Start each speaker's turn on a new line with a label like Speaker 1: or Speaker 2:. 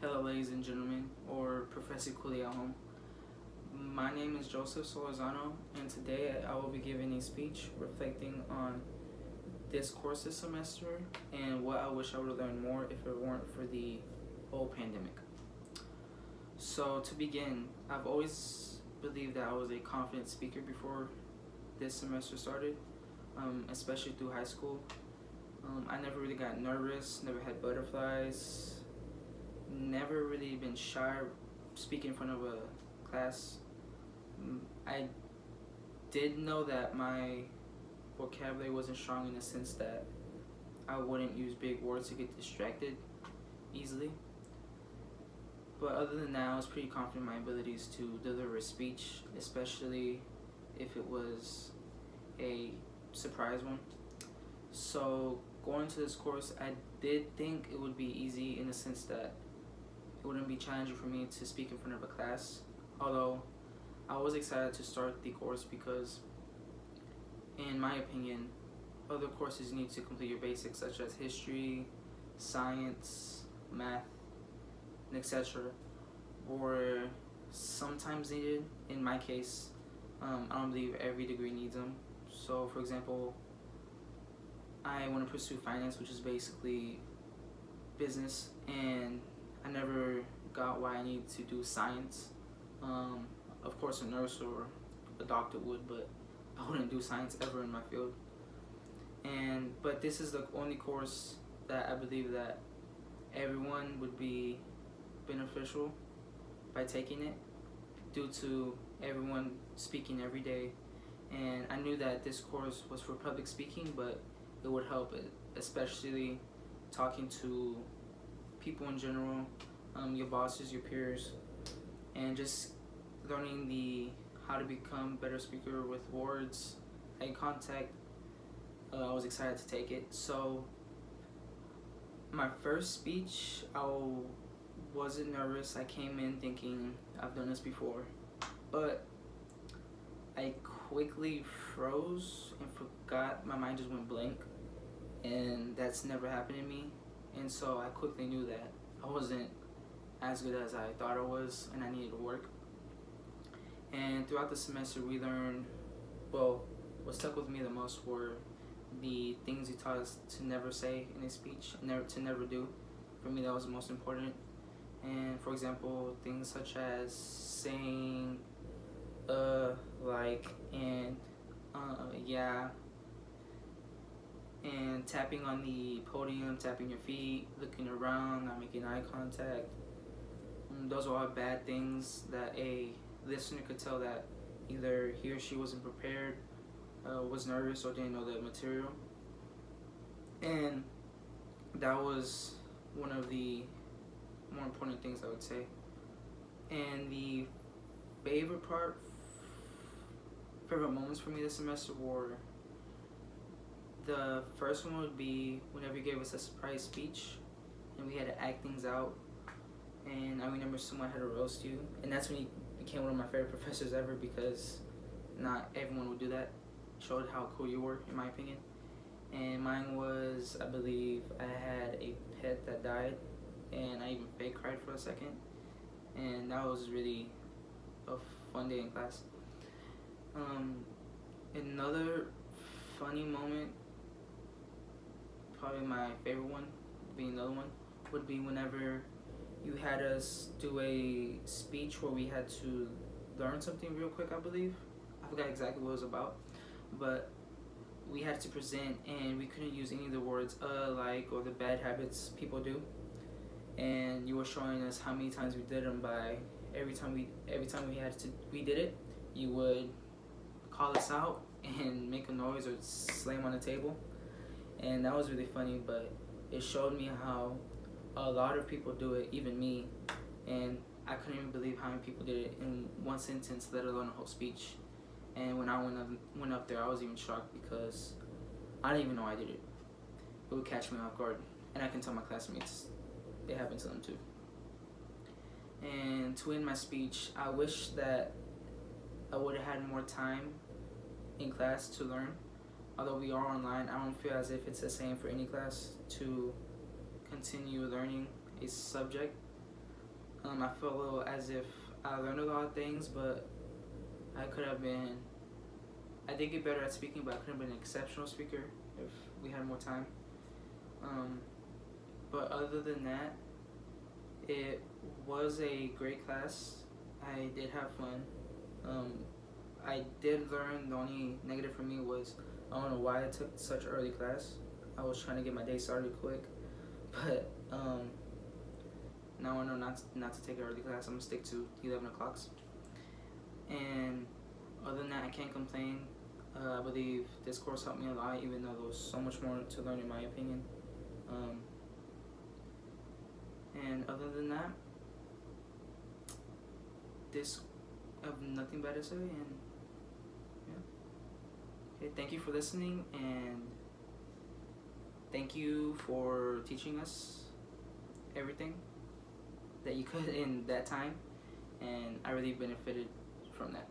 Speaker 1: Hello, ladies and gentlemen, or Professor Cooley at home. My name is Joseph Solorzano, and today I will be giving a speech reflecting on this course this semester and what I wish I would have learned more if it weren't for the whole pandemic. So, to begin, I've always believed that I was a confident speaker before this semester started, especially through high school. I never really got nervous, never had butterflies, never really been shy speaking in front of a class. I did know that my vocabulary wasn't strong in the sense that I wouldn't use big words to get distracted easily. But other than that, I was pretty confident in my abilities to deliver a speech, especially if it was a surprise one. So going to this course, I did think it would be easy in the sense that it wouldn't be challenging for me to speak in front of a class. Although I was excited to start the course because, in my opinion, other courses you need to complete your basics such as history, science, math, and etc. were sometimes needed. In my case, I don't believe every degree needs them. So, for example, I want to pursue finance, which is basically business, and I never got why I need to do science. Of course, a nurse or a doctor would, but I wouldn't do science ever in my field. But this is the only course that I believe that everyone would be beneficial by taking it, due to everyone speaking every day. And I knew that this course was for public speaking, but it would help, especially talking to people in general, your bosses, your peers, and just learning how to become a better speaker with words, eye contact. I was excited to take it. So my first speech, I wasn't nervous. I came in thinking I've done this before, but I quickly froze and forgot. My mind just went blank, and that's never happened to me. And so I quickly knew that I wasn't as good as I thought I was, and I needed to work. And throughout the semester, we learned, what stuck with me the most were the things he taught us to never say in a speech, to never do. For me, that was the most important. And for example, things such as saying, like, and, yeah, and tapping on the podium, tapping your feet, looking around, not making eye contact. Those are all bad things that a listener could tell that either he or she wasn't prepared, was nervous, or didn't know the material. And that was one of the more important things I would say. And the favorite moments for me this semester were, the first one would be whenever you gave us a surprise speech and we had to act things out. And I remember someone had to roast you, and that's when you became one of my favorite professors ever, because not everyone would do that. Showed how cool you were, in my opinion. And mine was, I believe, I had a pet that died, and I even fake cried for a second. And that was really a fun day in class. Another funny moment, probably my favorite one, would be whenever you had us do a speech where we had to learn something real quick, I believe. I forgot exactly what it was about, but we had to present and we couldn't use any of the words like, or the bad habits people do. And you were showing us how many times we did them by every time we did it, you would call us out and make a noise or slam on the table. And that was really funny, but it showed me how a lot of people do it, even me, and I couldn't even believe how many people did it in one sentence, let alone a whole speech. And when I went up there, I was even shocked because I didn't even know I did it. It would catch me off guard, and I can tell my classmates it happened to them too. And to end my speech, I wish that I would have had more time in class to learn. Although we are online, I don't feel as if it's the same for any class to continue learning a subject. I feel a little as if I learned a lot of things, but I could have been. I did get better at speaking, but I could have been an exceptional speaker if we had more time. But other than that, it was a great class. I did have fun. I did learn. The only negative for me was I don't know why I took such early class. I was trying to get my day started quick, but now I know not to take an early class. I'm gonna stick to 11 o'clocks. And other than that, I can't complain. I believe this course helped me a lot, even though there was so much more to learn in my opinion. And other than that, I have nothing better to say. And yeah, okay. Thank you for listening, and thank you for teaching us everything that you could in that time. And I really benefited from that.